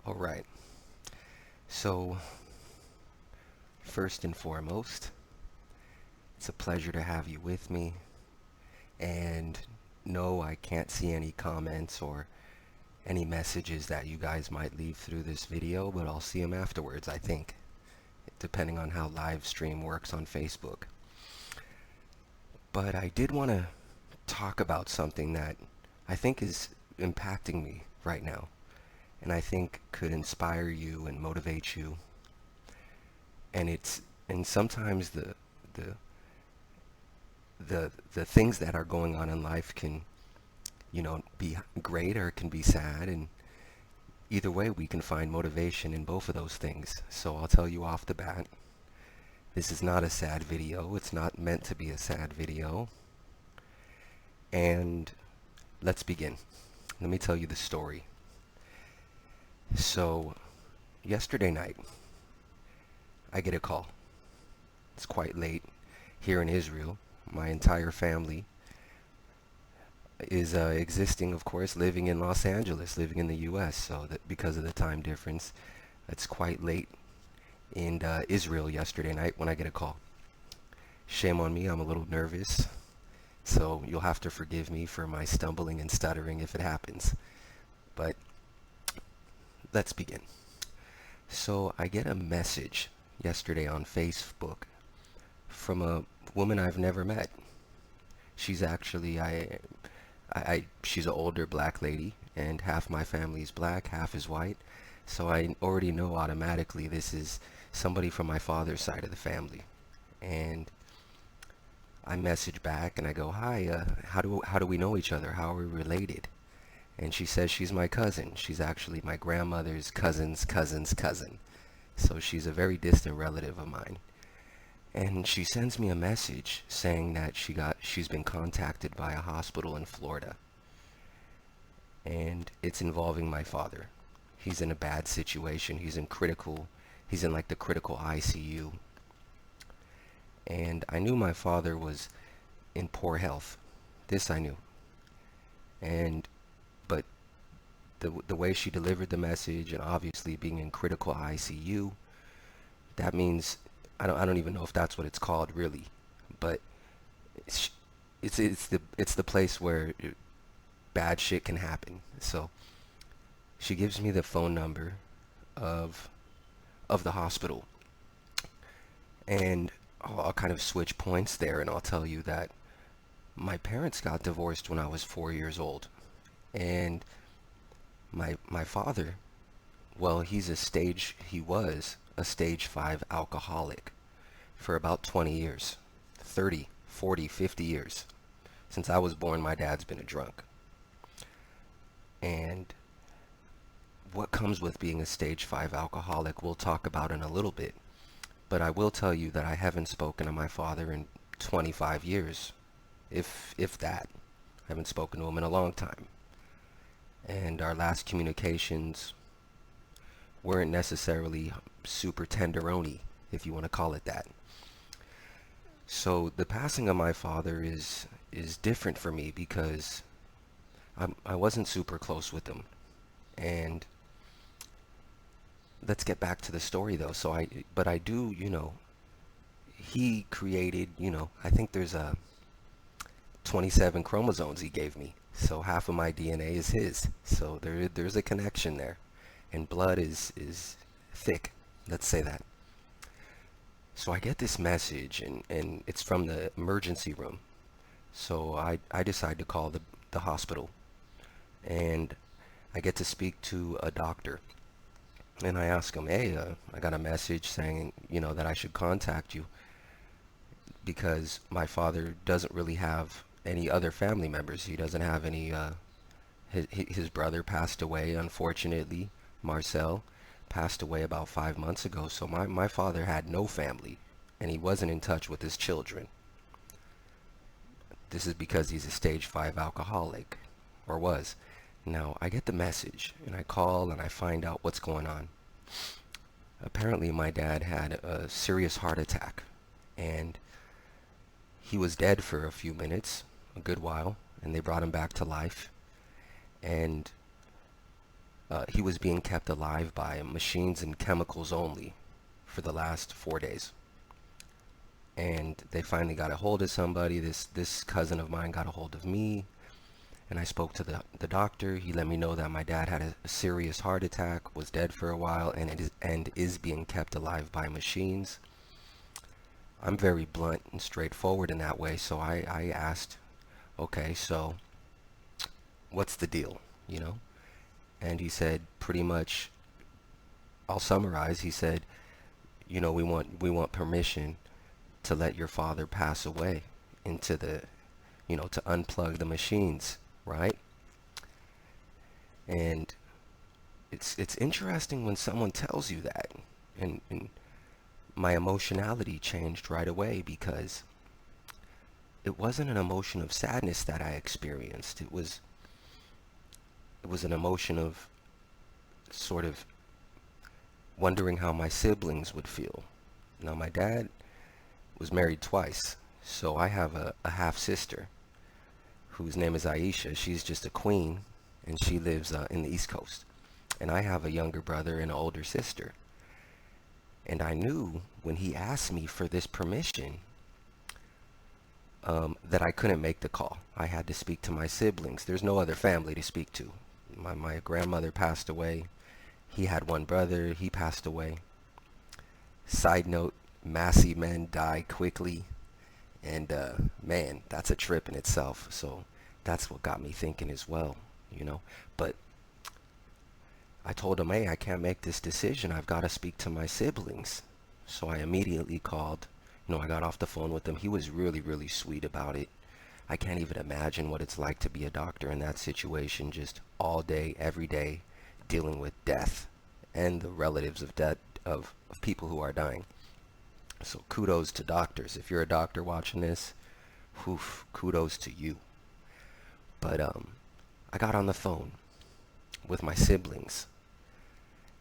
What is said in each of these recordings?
All right. So, first and foremost, it's a pleasure to have you with me. And no, I can't see any comments or any messages that you guys might leave through this video, but I'll see them afterwards, I think, depending on how live stream works on Facebook. But I did want to talk about something that I think is impacting me right now, and I think could inspire you and motivate you. And sometimes the the things that are going on in life can, be great or it can be sad, and either way we can find motivation in both of those things. So I'll tell you off the bat, this is not a sad video. It's not meant to be a sad video. And let's begin. Let me tell you the story. So yesterday night, I get a call. It's quite late here in Israel. My entire family is existing, of course, living in Los Angeles, living in the U.S. So that because of the time difference, it's quite late in Israel yesterday night when I get a call. Shame on me, I'm a little nervous, so you'll have to forgive me for my stumbling and stuttering if it happens. But let's begin. So I get a message yesterday on Facebook from a woman I've never met. She's actually she's an older black lady, and half my family is black, half is white. So I already know automatically this is somebody from my father's side of the family. And I message back and I go, "Hi, how do we know each other? How are we related?" And she says she's my cousin. She's actually my grandmother's cousin's cousin's cousin. So she's a very distant relative of mine. And she sends me a message saying that she's been contacted by a hospital in Florida. And it's involving my father. He's in a bad situation. He's in like the critical ICU. And I knew my father was in poor health. This I knew. And but the way she delivered the message, and obviously being in critical ICU, that means I don't even know if that's what it's called really, but it's the place where bad shit can happen. So she gives me the phone number of the hospital, and I'll kind of switch points there, and I'll tell you that my parents got divorced when I was 4 years old, and my father, well, he was a stage 5 alcoholic for about 20 years, 30, 40, 50 years. Since I was born, my dad's been a drunk. And what comes with being a stage 5 alcoholic, we'll talk about in a little bit. But I will tell you that I haven't spoken to my father in 25 years, if that. I haven't spoken to him in a long time. And our last communications weren't necessarily super tenderoni, if you want to call it that. So the passing of my father is different for me because I wasn't super close with him. And let's get back to the story though. But I do, he created, I think there's 27 chromosomes he gave me. So half of my DNA is his. So there's a connection there. And blood is thick. Let's say that. So I get this message, and it's from the emergency room. So I decide to call the hospital. And I get to speak to a doctor. And I ask him, "Hey, I got a message saying, that I should contact you because my father doesn't really have any other family members. He doesn't have any, his brother passed away, unfortunately. Marcel passed away about 5 months ago. So my father had no family, and he wasn't in touch with his children. This is because he's a stage 5 alcoholic, or was. Now, I get the message, and I call, and I find out what's going on. Apparently, my dad had a serious heart attack, and he was dead for a few minutes, a good while, and they brought him back to life. And he was being kept alive by machines and chemicals only for the last 4 days. And they finally got a hold of somebody. This cousin of mine got a hold of me, and I spoke to the doctor. He let me know that my dad had a serious heart attack, was dead for a while, and is being kept alive by machines. I'm very blunt and straightforward in that way, so I asked, okay, so what's the deal, you know? And he said, pretty much, I'll summarize. He said, we want permission to let your father pass away into the, to unplug the machines, right? And it's interesting when someone tells you that, and my emotionality changed right away, because it wasn't an emotion of sadness that I experienced. It was an emotion of sort of wondering how my siblings would feel. Now, my dad was married twice, so I have a half sister whose name is Aisha. She's just a queen, and she lives in the East Coast. And I have a younger brother and an older sister. And I knew when he asked me for this permission that I couldn't make the call. I had to speak to my siblings. There's no other family to speak to. My grandmother passed away. He had one brother. He passed away. Side note, Massey men die quickly. And man, that's a trip in itself. So that's what got me thinking as well, But I told him, hey, I can't make this decision. I've got to speak to my siblings. So I immediately called. I got off the phone with him. He was really, really sweet about it. I can't even imagine what it's like to be a doctor in that situation, just all day, every day, dealing with death and the relatives of death of people who are dying. So kudos to doctors. If you're a doctor watching this, kudos to you. But I got on the phone with my siblings,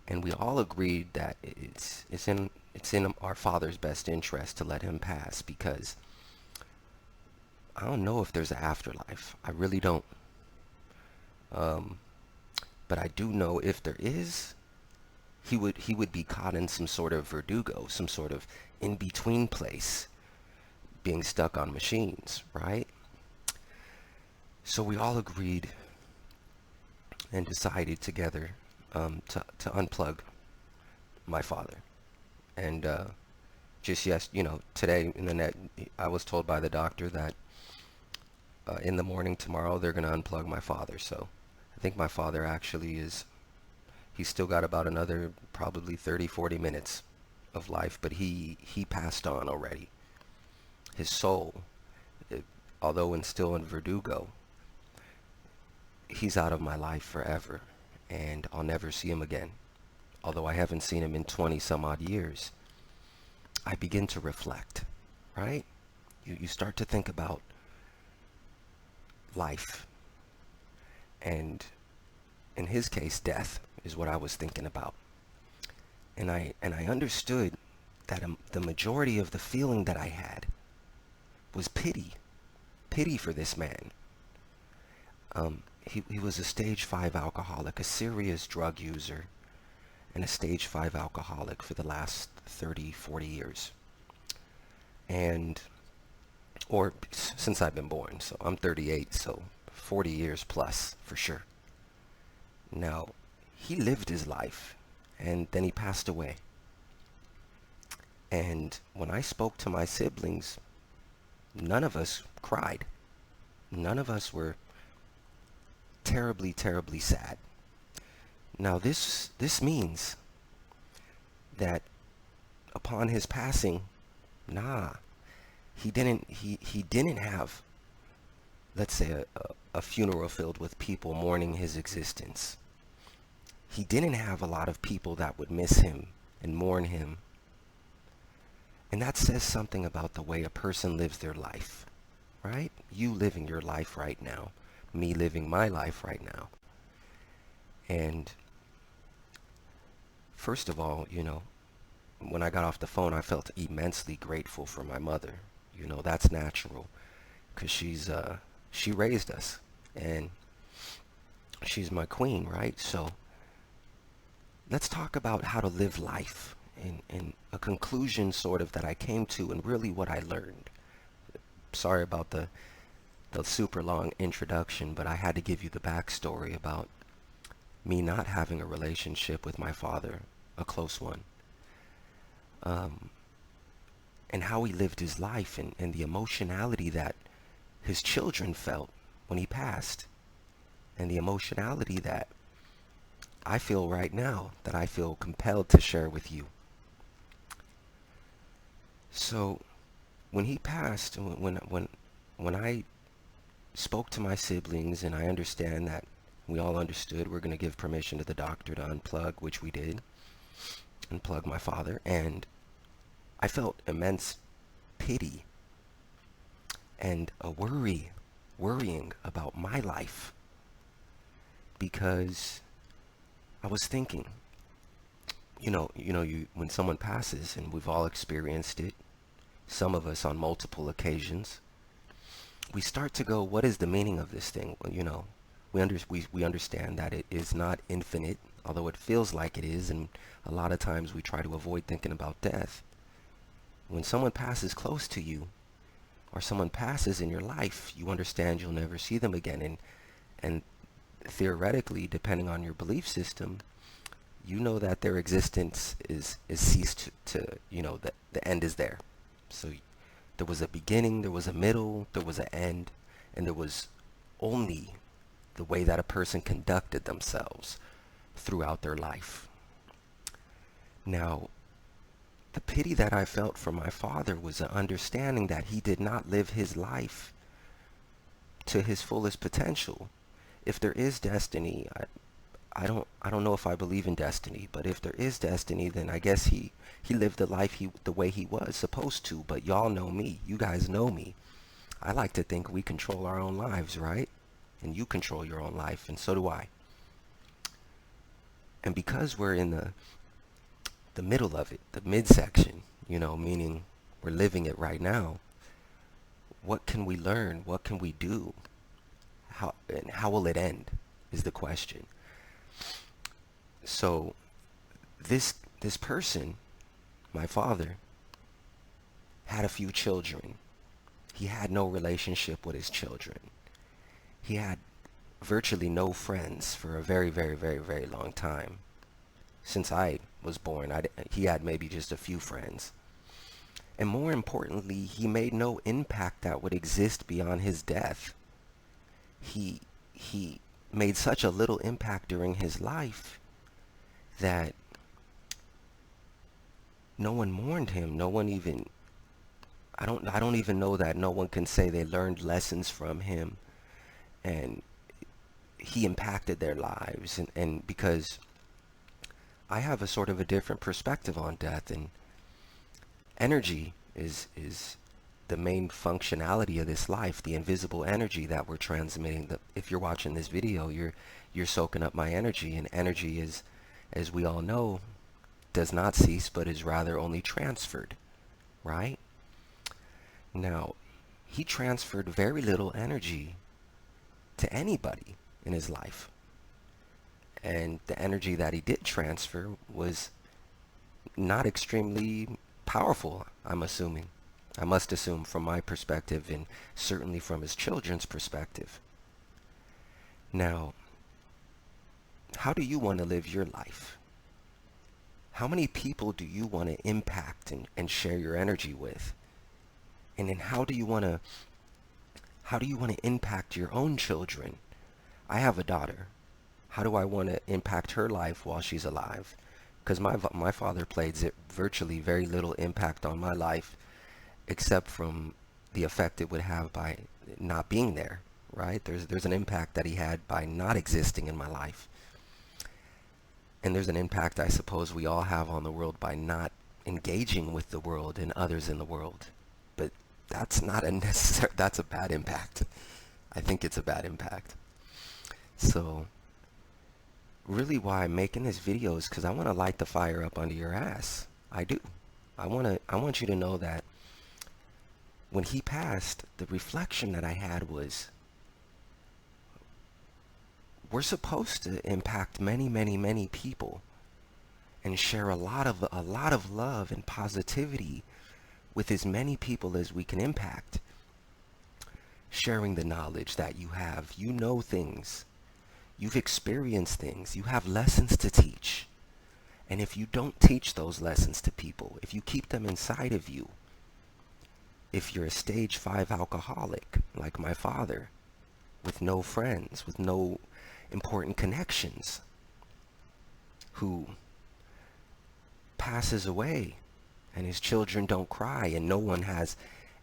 and we all agreed that it's in our father's best interest to let him pass, because I don't know if there's an afterlife. I really don't. But I do know if there is, he would be caught in some sort of verdugo, some sort of in-between place, being stuck on machines, right? So we all agreed and decided together to unplug my father. And today in the net, I was told by the doctor that in the morning tomorrow they're going to unplug my father. So I think my father actually he's still got about another probably 30-40 minutes of life, but he passed on already. His soul, although still in verdugo, he's out of my life forever, and I'll never see him again. Although I haven't seen him in 20 some odd years, I begin to reflect, right? You start to think about life, and in his case, death is what I was thinking about. And I understood that the majority of the feeling that I had was pity for this man. He was a stage 5 alcoholic, a serious drug user, and a stage 5 alcoholic for the last 30-40 years. Or since I've been born. So I'm 38, so 40 years plus for sure. Now, he lived his life, and then he passed away. And when I spoke to my siblings, none of us cried. None of us were terribly, terribly sad. Now this means that upon his passing, he didn't have, let's say, a funeral filled with people mourning his existence. He didn't have a lot of people that would miss him and mourn him. And that says something about the way a person lives their life, right? You living your life right now, me living my life right now. And first of all, when I got off the phone, I felt immensely grateful for my mother. That's natural, because she raised us, and she's my queen, right? So let's talk about how to live life, and a conclusion sort of that I came to, and really what I learned. Sorry about the super long introduction, but I had to give you the backstory about me not having a relationship with my father, a close one, um, and how he lived his life, and the emotionality that his children felt when he passed, and the emotionality that I feel right now, that I feel compelled to share with you. So when he passed, when I spoke to my siblings, and I understand that we all understood we're going to give permission to the doctor to unplug, which we did, unplug my father, and I felt immense pity and a worrying about my life, because I was thinking, you when someone passes, and we've all experienced it, some of us on multiple occasions, we start to go, what is the meaning of this thing? Well, we understand that it is not infinite, although it feels like it is, and a lot of times we try to avoid thinking about death. When someone passes close to you, or someone passes in your life, you understand you'll never see them again, and theoretically, depending on your belief system, you know that their existence is ceased to the end is there. So there was a beginning, there was a middle, there was an end, and there was only the way that a person conducted themselves throughout their life. Now, the pity that I felt for my father was an understanding that he did not live his life to his fullest potential. If there is destiny, I don't know if I believe in destiny, but if there is destiny, then I guess he lived the life the way he was supposed to. But y'all know me, you guys know me. I like to think we control our own lives, right? And you control your own life, and so do I. And because we're in the middle of it, the midsection, meaning we're living it right now, what can we learn? What can we do? How will it end is the question. So this person, my father, had a few children. He had no relationship with his children. He had virtually no friends for a very, very, very, very long time. Since I was born, he had maybe just a few friends. And more importantly, he made no impact that would exist beyond his death. He made such a little impact during his life that no one mourned him. No one even, I don't even know that no one can say they learned lessons from him, and he impacted their lives. And because I have a sort of a different perspective on death, and energy is the main functionality of this life, the invisible energy that we're transmitting. If you're watching this video, you're soaking up my energy, and energy is, as we all know, does not cease, but is rather only transferred, right? Now, he transferred very little energy to anybody in his life. And the energy that he did transfer was not extremely powerful, I'm assuming. I must assume from my perspective, and certainly from his children's perspective. Now, how do you want to live your life? How many people do you want to impact and share your energy with? And then how do you want to impact your own children? I have a daughter. How do I want to impact her life while she's alive? Because my father played virtually very little impact on my life, except from the effect it would have by not being there, right? There's an impact that he had by not existing in my life. And there's an impact I suppose we all have on the world by not engaging with the world and others in the world. But that's not a necessary, that's a bad impact. I think it's a bad impact. So really why I'm making this video is because I want to light the fire up under your ass. I do. I want you to know that when he passed, the reflection that I had was, we're supposed to impact many, many, many people. and share a lot of love and positivity with as many people as we can impact. Sharing the knowledge that you have. You know things. You've experienced things. You have lessons to teach. And if you don't teach those lessons to people, if you keep them inside of you, if you're a stage 5 alcoholic, like my father, with no friends, with no important connections, who passes away and his children don't cry and no one has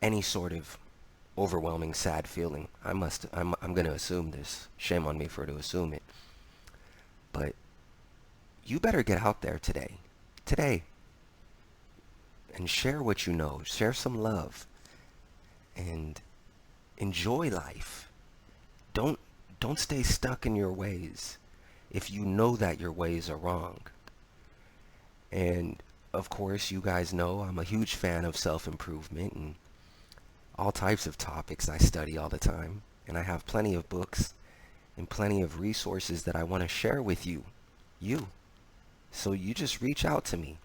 any sort of overwhelming sad feeling. I'm going to assume this. Shame on me for to assume it. But you better get out there today, and share what you know. Share some love and enjoy life. Don't stay stuck in your ways if you know that your ways are wrong. And of course, you guys know I'm a huge fan of self-improvement and all types of topics I study all the time. And I have plenty of books and plenty of resources that I want to share with you. So you just reach out to me.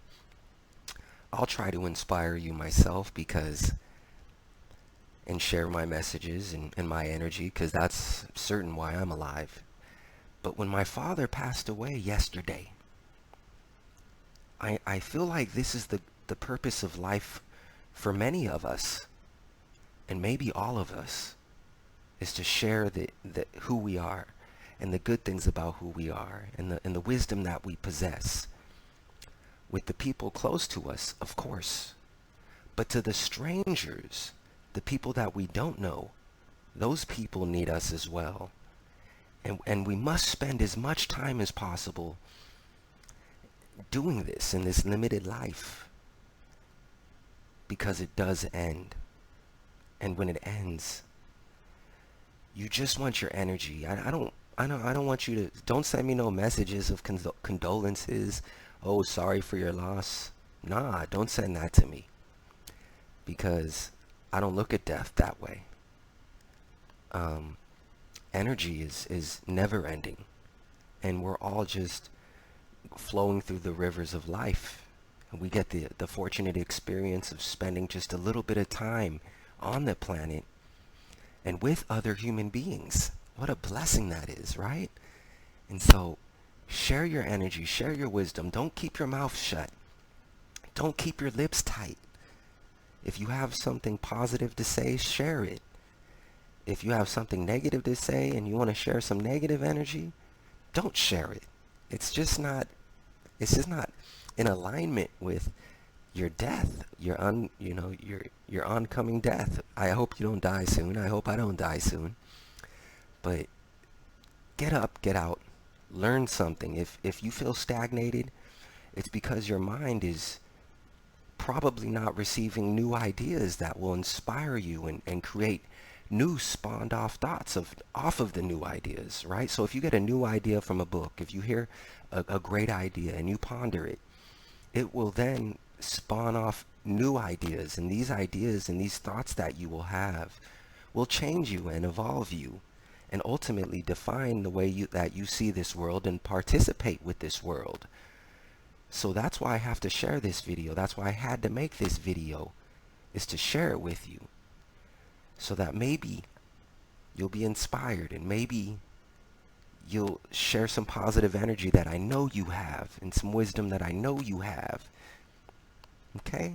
I'll try to inspire you myself and share my messages and my energy, because that's certain why I'm alive. But when my father passed away yesterday, I feel like this is the purpose of life for many of us, and maybe all of us, is to share the who we are and the good things about who we are and the wisdom that we possess with the people close to us, of course. But to the strangers, the people that we don't know, those people need us as well. And we must spend as much time as possible doing this in this limited life, because it does end. And when it ends, you just want your energy. I don't want you to, don't send me no messages of condolences. Oh, sorry for your loss. Nah, don't send that to me, because I don't look at death that way. Energy is never ending, and we're all just flowing through the rivers of life. And we get the fortunate experience of spending just a little bit of time on the planet and with other human beings. What a blessing that is, right? And so share your energy, share your wisdom. Don't keep your mouth shut. Don't keep your lips tight. If you have something positive to say, share it. If you have something negative to say and you want to share some negative energy, don't share it. It's just not in alignment with your death, your oncoming death. I hope you don't die soon. I hope I don't die soon. But get up, get out, learn something. If you feel stagnated, it's because your mind is probably not receiving new ideas that will inspire you and create new spawned off thoughts off of the new ideas, right? So if you get a new idea from a book, if you hear a great idea and you ponder it, it will then spawn off new ideas, and these thoughts that you will have will change you and evolve you and ultimately define the way that you see this world and participate with this world. So that's why I have to share this video. That's why I had to make this video, is to share it with you, so that maybe you'll be inspired and maybe you'll share some positive energy that I know you have and some wisdom that I know you have. Okay?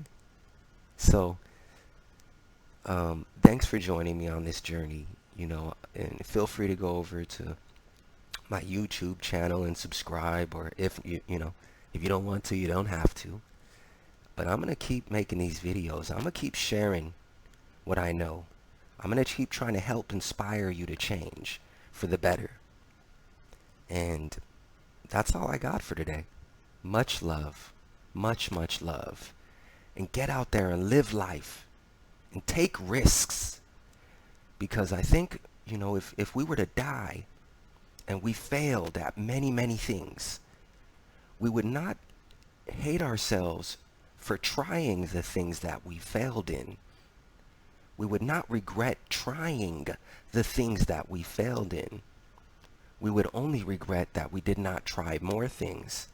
So, thanks for joining me on this journey, and feel free to go over to my YouTube channel and subscribe, or if you don't want to, you don't have to. But I'm going to keep making these videos. I'm going to keep sharing what I know. I'm going to keep trying to help inspire you to change for the better. And that's all I got for today. Much love. Much, much love. And get out there and live life. And take risks. Because I think, if we were to die and we failed at many, many things, we would not hate ourselves for trying the things that we failed in. We would not regret trying the things that we failed in. We would only regret that we did not try more things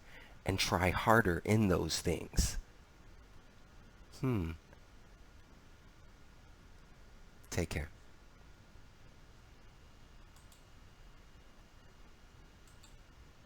and try harder in those things. Take care.